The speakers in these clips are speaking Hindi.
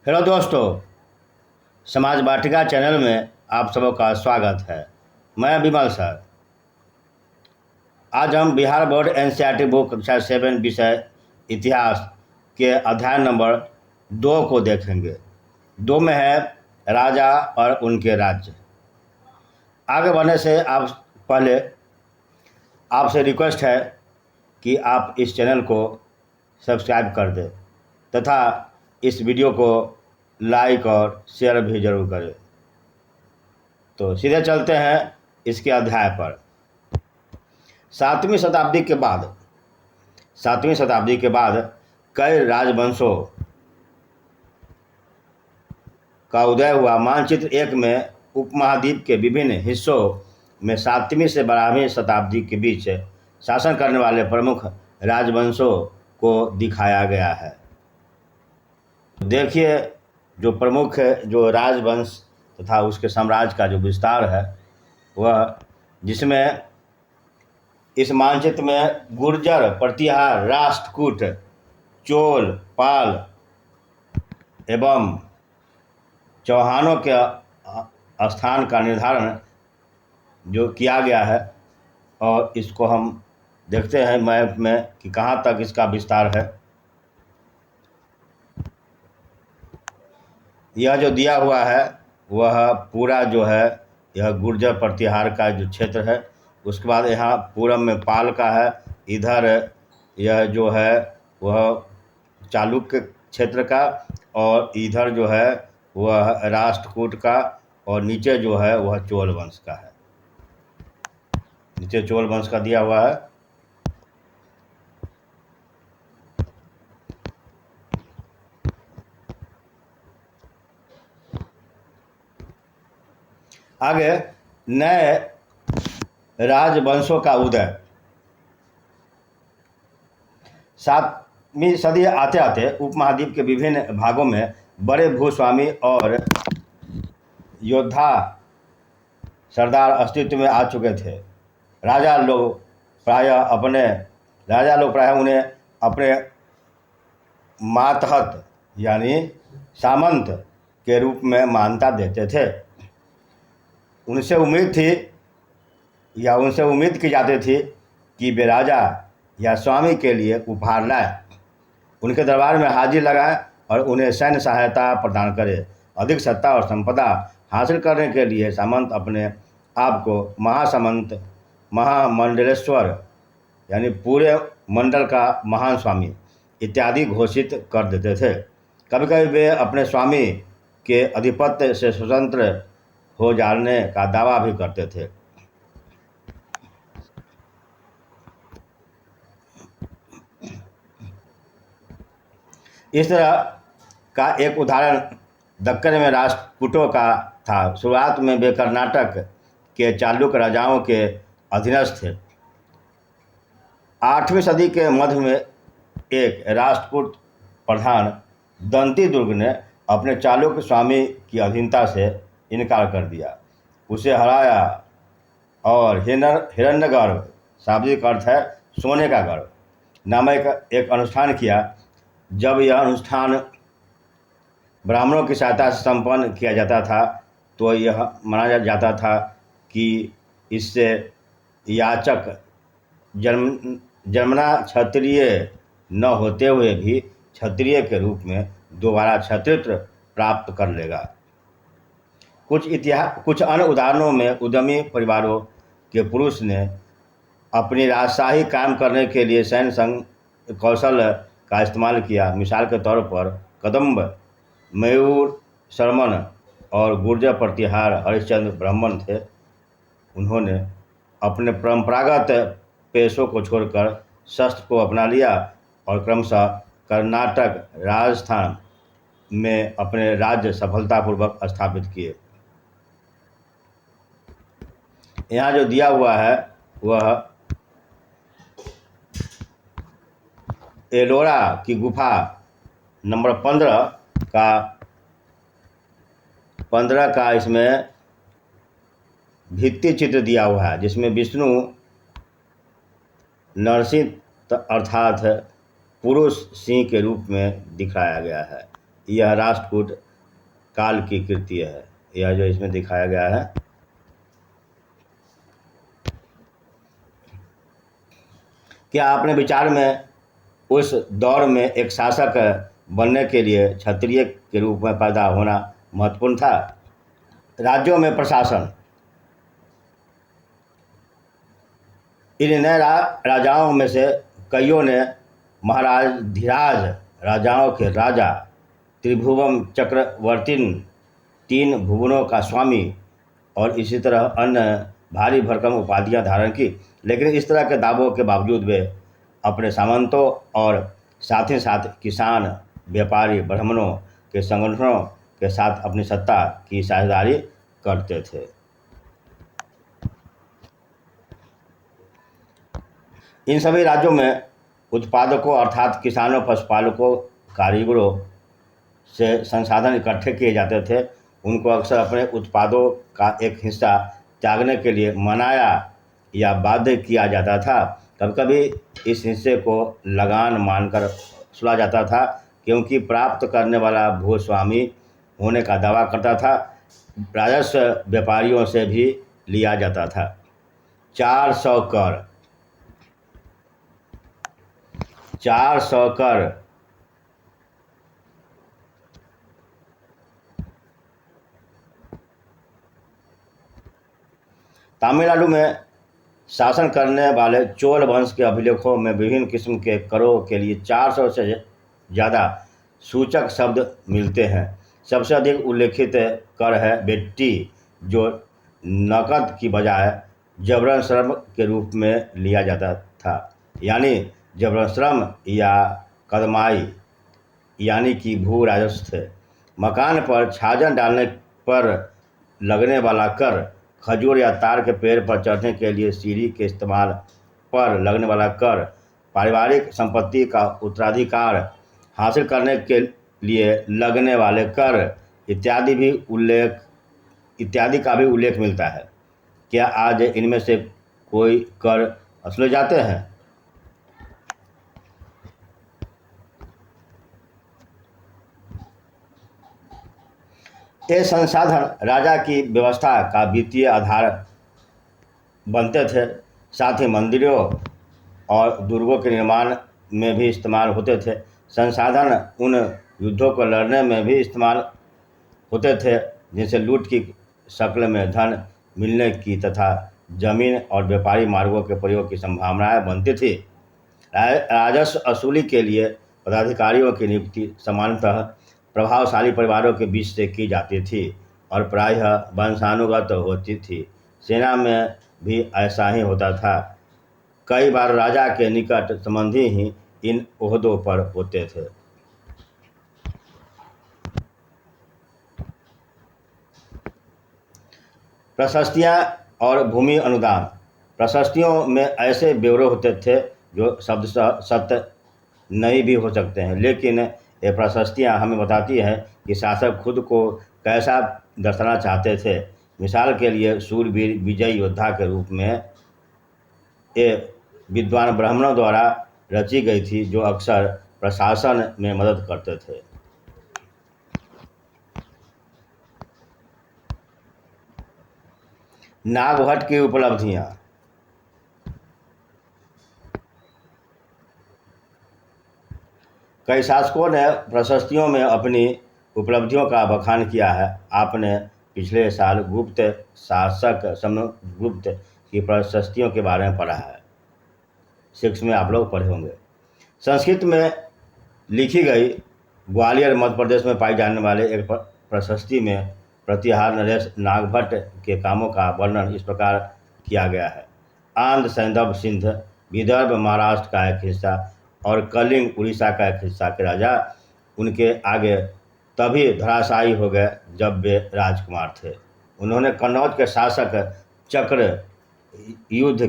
हेलो दोस्तों, समाज वाटिका चैनल में आप सबों का स्वागत है। मैं विमल सर। आज हम बिहार बोर्ड एनसीईआरटी बुक कक्षा 7 विषय इतिहास के अध्याय नंबर 2 को देखेंगे। 2 में है राजा और उनके राज्य। आगे बढ़ने से आप पहले आपसे रिक्वेस्ट है कि आप इस चैनल को सब्सक्राइब कर दें तथा इस वीडियो को लाइक और शेयर भी जरूर करें। तो सीधे चलते हैं इसके अध्याय पर। 7वीं शताब्दी के बाद कई राजवंशों का उदय हुआ। मानचित्र 1 में उपमहाद्वीप के विभिन्न हिस्सों में 7वीं से 12वीं शताब्दी के बीच शासन करने वाले प्रमुख राजवंशों को दिखाया गया है। देखिए, जो प्रमुख जो राजवंश तथा उसके साम्राज्य का जो विस्तार है वह, जिसमें इस मानचित्र में गुर्जर, प्रतिहार, राष्ट्रकूट, चोल, पाल एवं चौहानों के स्थान का निर्धारण जो किया गया है, और इसको हम देखते हैं मैप में कि कहाँ तक इसका विस्तार है। यह जो दिया हुआ है वह पूरा जो है यह गुर्जर प्रतिहार का जो क्षेत्र है। उसके बाद यहाँ पूरब में पाल का है, इधर यह जो है वह चालुक्य क्षेत्र का, और इधर जो है वह राष्ट्रकूट का, और नीचे जो है वह चोल वंश का है। नीचे चोल वंश का दिया हुआ है। आगे नए राजवंशों का उदय। 7वीं सदी आते आते उपमहाद्वीप के विभिन्न भागों में बड़े भूस्वामी और योद्धा सरदार अस्तित्व में आ चुके थे। राजा लोग प्रायः उन्हें अपने मातहत यानी सामंत के रूप में मान्यता देते थे। उनसे उम्मीद की जाती थी कि वे राजा या स्वामी के लिए उपहार लाए, उनके दरबार में हाजिर लगाएं और उन्हें सैन्य सहायता प्रदान करें। अधिक सत्ता और संपदा हासिल करने के लिए सामंत अपने आप को महासामंत, महामंडलेश्वर यानी पूरे मंडल का महान स्वामी इत्यादि घोषित कर देते थे। कभी कभी वे अपने स्वामी के आधिपत्य से स्वतंत्र हो जाने का दावा भी करते थे। इस तरह का एक उदाहरण दक्कन में राष्ट्रकूटों का था। शुरुआत में वे कर्नाटक के चालुक्य राजाओं के अधीनस्थ थे। 8वीं सदी के मध्य में एक राष्ट्रकूट प्रधान दंती दुर्ग ने अपने चालुक्य स्वामी की अधीनता से इनकार कर दिया, उसे हराया और हिरण्यगर्भ, शाब्दिक अर्थ है सोने का गर्भ, नामक एक अनुष्ठान किया। जब यह अनुष्ठान ब्राह्मणों की सहायता से संपन्न किया जाता था तो यह माना जाता था कि इससे याचक जन्मना क्षत्रिय न होते हुए भी क्षत्रिय के रूप में दोबारा क्षत्रित्व प्राप्त कर लेगा। कुछ अन्य उदाहरणों में उद्यमी परिवारों के पुरुष ने अपनी राजशाही कायम करने के लिए सैन्य कौशल का इस्तेमाल किया। मिसाल के तौर पर कदम्ब मयूर शर्मन और गुर्जर प्रतिहार हरिश्चंद्र ब्राह्मण थे। उन्होंने अपने परंपरागत पेशों को छोड़कर शस्त्र को अपना लिया और क्रमशः कर्नाटक, राजस्थान में अपने राज्य सफलतापूर्वक स्थापित किए। यहाँ जो दिया हुआ है वह एलोरा की गुफा नंबर 15 का इसमें भित्ति चित्र दिया हुआ है, जिसमें विष्णु नरसिंह अर्थात पुरुष सिंह के रूप में दिखाया गया है। यह राष्ट्रकूट काल की कृति है। यह जो इसमें दिखाया गया है, क्या अपने विचार में उस दौर में एक शासक बनने के लिए क्षत्रिय के रूप में पैदा होना महत्वपूर्ण था? राज्यों में प्रशासन। इन नए राजाओं में से कईयों ने महाराज धीराज राजाओं के राजा, त्रिभुवन चक्रवर्तीन, 3 भुवनों का स्वामी और इसी तरह अन्य भारी भरकम उपाधियां धारण की। लेकिन इस तरह के दावों के बावजूद वे अपने सामंतों और साथ ही साथ किसान, व्यापारी, ब्राह्मणों के संगठनों के साथ अपनी सत्ता की साझेदारी करते थे। इन सभी राज्यों में उत्पादकों अर्थात किसानों, पशुपालकों, कारीगरों से संसाधन इकट्ठे किए जाते थे। उनको अक्सर अपने उत्पादों का एक हिस्सा त्यागने के लिए मनाया या बाध्य किया जाता था। कभी कभी इस हिस्से को लगान मानकर सुना जाता था, क्योंकि प्राप्त करने वाला भूस्वामी होने का दावा करता था। राजस्व व्यापारियों से भी लिया जाता था। 400 कर। 400 कर तमिलनाडु में शासन करने वाले चोल वंश के अभिलेखों में विभिन्न किस्म के करों के लिए 400 से ज़्यादा सूचक शब्द मिलते हैं। सबसे अधिक उल्लेखित कर है वेट्टी, जो नकद की बजाय जबरन श्रम के रूप में लिया जाता था, यानी जबरन श्रम या कदमाई, यानी कि भू राजस्व थे। मकान पर छाजन डालने पर लगने वाला कर, खजूर या तार के पेड़ पर चढ़ने के लिए सीढ़ी के इस्तेमाल पर लगने वाला कर, पारिवारिक संपत्ति का उत्तराधिकार हासिल करने के लिए लगने वाले कर इत्यादि का भी उल्लेख मिलता है। क्या आज इनमें से कोई कर असुले जाते हैं? ये संसाधन राजा की व्यवस्था का वित्तीय आधार बनते थे। साथ ही मंदिरों और दुर्गों के निर्माण में भी इस्तेमाल होते थे। संसाधन उन युद्धों को लड़ने में भी इस्तेमाल होते थे जिनसे लूट की शक्ल में धन मिलने की तथा जमीन और व्यापारी मार्गों के प्रयोग की संभावनाएं बनती थी। राजस्व वसूली के लिए पदाधिकारियों की नियुक्ति सामान्यतः प्रभावशाली परिवारों के बीच से की जाती थी और प्रायः वंशानुगत होती थी। सेना में भी ऐसा ही होता था। कई बार राजा के निकट संबंधी ही इन ओहदों पर होते थे। प्रशस्तियाँ और भूमि अनुदान। प्रशस्तियों में ऐसे ब्यौरे होते थे जो शब्द सत्य नहीं भी हो सकते हैं, लेकिन ये प्रशस्तियाँ हमें बताती हैं कि शासक खुद को कैसा दर्शाना चाहते थे। मिसाल के लिए शूरवीर विजयी योद्धा के रूप में ये विद्वान ब्राह्मणों द्वारा रची गई थी, जो अक्सर प्रशासन में मदद करते थे। नागभट्ट की उपलब्धियाँ। कई शासकों ने प्रशस्तियों में अपनी उपलब्धियों का बखान किया है। आपने पिछले साल गुप्त शासक समुद्रगुप्त की प्रशस्तियों के बारे में पढ़ा है। 6 में आप लोग पढ़े होंगे। संस्कृत में लिखी गई ग्वालियर मध्य प्रदेश में पाई जाने वाले एक प्रशस्ति में प्रतिहार नरेश नागभट्ट के कामों का वर्णन इस प्रकार किया गया है। आंध्र, सैंधव, सिंध, विदर्भ महाराष्ट्र का एक हिस्सा और कलिंग उड़ीसा का एक हिस्सा के राजा उनके आगे तभी धराशायी हो गए जब वे राजकुमार थे। उन्होंने कन्नौज के शासक चक्र युद्ध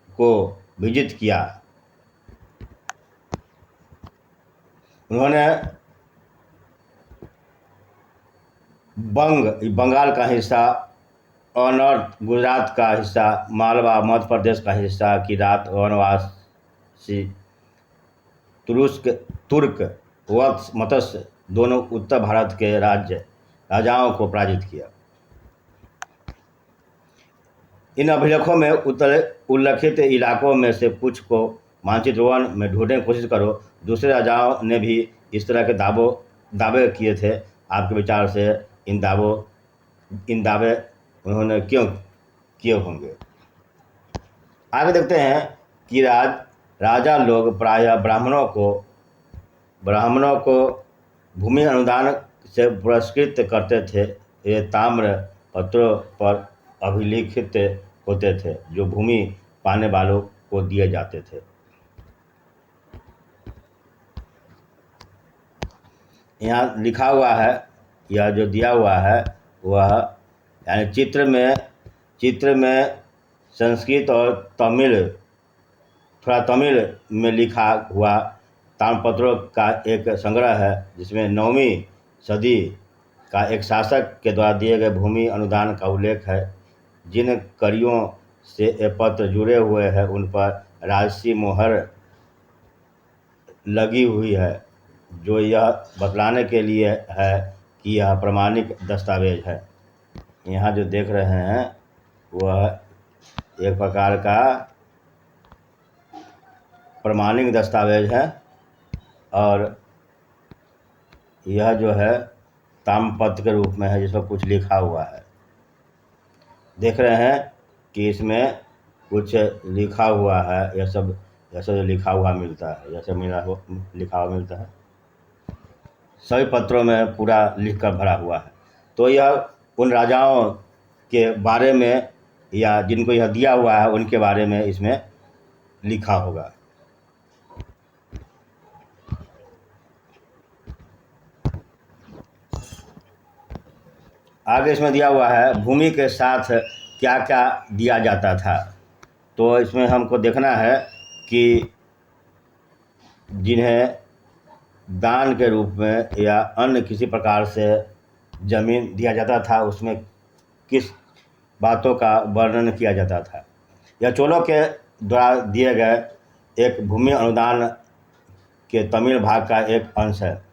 को विजित किया। उन्होंने बंगाल का हिस्सा और नॉर्थ गुजरात का हिस्सा, मालवा मध्य प्रदेश का हिस्सा, किरात वनवासी, तुर्क, वत्स, मत्स्य, दोनों उत्तर भारत के राजाओं को पराजित किया। इन अभिलेखों में उल्लिखित इलाकों में से कुछ को मानचित्र 1 में ढूंढने की कोशिश करो। दूसरे राजाओं ने भी इस तरह के दावे किए थे। आपके विचार से इन दावे उन्होंने क्यों किए होंगे? आगे देखते हैं कि राजा लोग प्रायः ब्राह्मणों को भूमि अनुदान से पुरस्कृत करते थे। ये ताम्र पत्रों पर अभिलिखित होते थे जो भूमि पाने वालों को दिए जाते थे। यहाँ लिखा हुआ है, यह जो दिया हुआ है वह यानी चित्र में संस्कृत और तमिल में लिखा हुआ ताम्रपत्रों का एक संग्रह है, जिसमें 9वीं सदी का एक शासक के द्वारा दिए गए भूमि अनुदान का उल्लेख है। जिन कड़ियों से ये पत्र जुड़े हुए हैं उन पर राजसी मोहर लगी हुई है, जो यह बतलाने के लिए है कि यह प्रमाणिक दस्तावेज है। यहाँ जो देख रहे हैं वह एक प्रकार का प्रमाणिक दस्तावेज है और यह जो है ताम्रपत्र के रूप में है, जिसमें कुछ लिखा हुआ है। देख रहे हैं कि इसमें कुछ लिखा हुआ है। यह सब लिखा हुआ मिलता है, लिखा हुआ मिलता है। सभी पत्रों में पूरा लिखकर भरा हुआ है। तो यह उन राजाओं के बारे में या जिनको यह दिया हुआ है उनके बारे में इसमें लिखा होगा। आगे इसमें दिया हुआ है भूमि के साथ क्या क्या दिया जाता था। तो इसमें हमको देखना है कि जिन्हें दान के रूप में या अन्य किसी प्रकार से जमीन दिया जाता था उसमें किस बातों का वर्णन किया जाता था। यह चोलों के द्वारा दिए गए एक भूमि अनुदान के तमिल भाग का एक अंश है।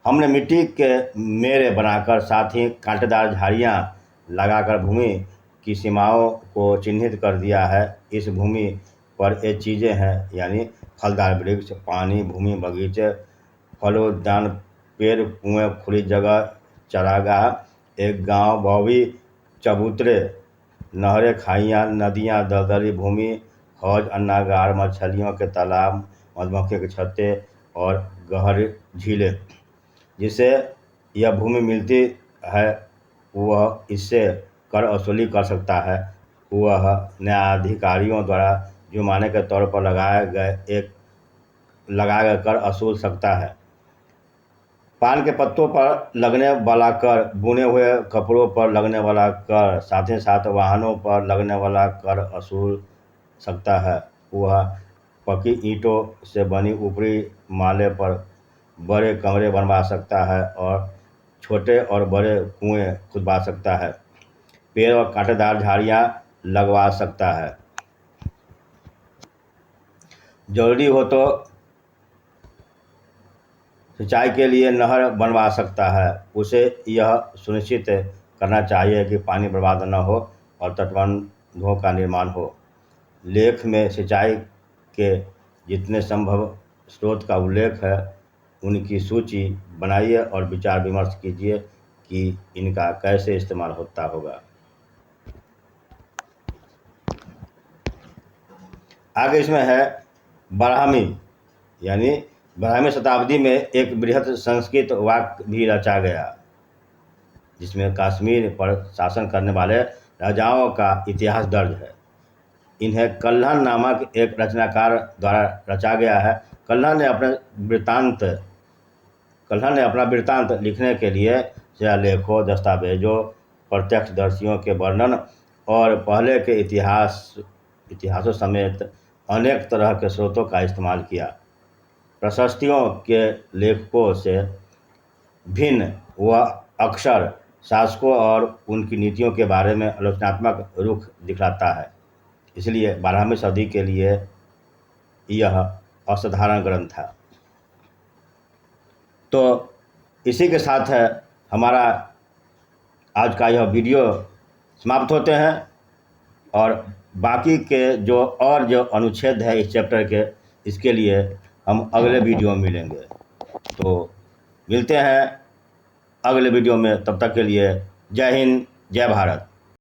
हमने मिट्टी के मेरे बनाकर साथ ही कांटेदार झाड़ियाँ लगाकर भूमि की सीमाओं को चिन्हित कर दिया है। इस भूमि पर ये चीज़ें हैं, यानी फलदार वृक्ष, पानी, भूमि, बगीचे, फलोद्यान, पेड़, कुएं, खुली जगह, चरागाह, एक गांव, भौवी, चबूतरे, नहरें, खाइयाँ, नदियाँ, दलदली भूमि, हौज, अन्नागार, मछलियों के तालाब, मधुमक्खियों के छत्ते और गहरी झीलें। जिसे यह भूमि मिलती है वह इससे कर वसूली कर सकता है। वह न्यायाधिकारियों द्वारा जुर्माने के तौर पर लगाया गया कर वसूल सकता है। पान के पत्तों पर लगने वाला कर, बुने हुए कपड़ों पर लगने वाला कर, साथ ही साथ वाहनों पर लगने वाला कर वसूल सकता है। वह पक्की ईंटों से बनी ऊपरी माले पर बड़े कमरे बनवा सकता है और छोटे और बड़े कुएं खुदवा सकता है। पेड़ और कांटेदार झाड़ियाँ लगवा सकता है। जरूरी हो तो सिंचाई के लिए नहर बनवा सकता है। उसे यह सुनिश्चित करना चाहिए कि पानी बर्बाद न हो और तटबंधों का निर्माण हो। लेख में सिंचाई के जितने संभव स्रोत का उल्लेख है उनकी सूची बनाइए और विचार विमर्श कीजिए कि इनका कैसे इस्तेमाल होता होगा। आगे इसमें है ब्राह्मी, यानी 12वीं शताब्दी में एक बृहत संस्कृत वाक्य भी रचा गया, जिसमें कश्मीर पर शासन करने वाले राजाओं का इतिहास दर्ज है। इन्हें कल्हण नामक एक रचनाकार द्वारा रचा गया है। कल्हण ने अपना वृत्तांत लिखने के लिए शिलालेखों, दस्तावेजों, प्रत्यक्षदर्शियों के वर्णन और पहले के इतिहासों समेत अनेक तरह के स्रोतों का इस्तेमाल किया। प्रशस्तियों के लेखकों से भिन्न वह अक्सर शासकों और उनकी नीतियों के बारे में आलोचनात्मक रुख दिखलाता है। इसलिए 12वीं सदी के लिए यह असाधारण ग्रंथ था। तो इसी के साथ हमारा आज का यह वीडियो समाप्त होते हैं, और बाकी के जो अनुच्छेद है इस चैप्टर के, इसके लिए हम अगले वीडियो में मिलेंगे। तो मिलते हैं अगले वीडियो में, तब तक के लिए जय हिंद, जय भारत।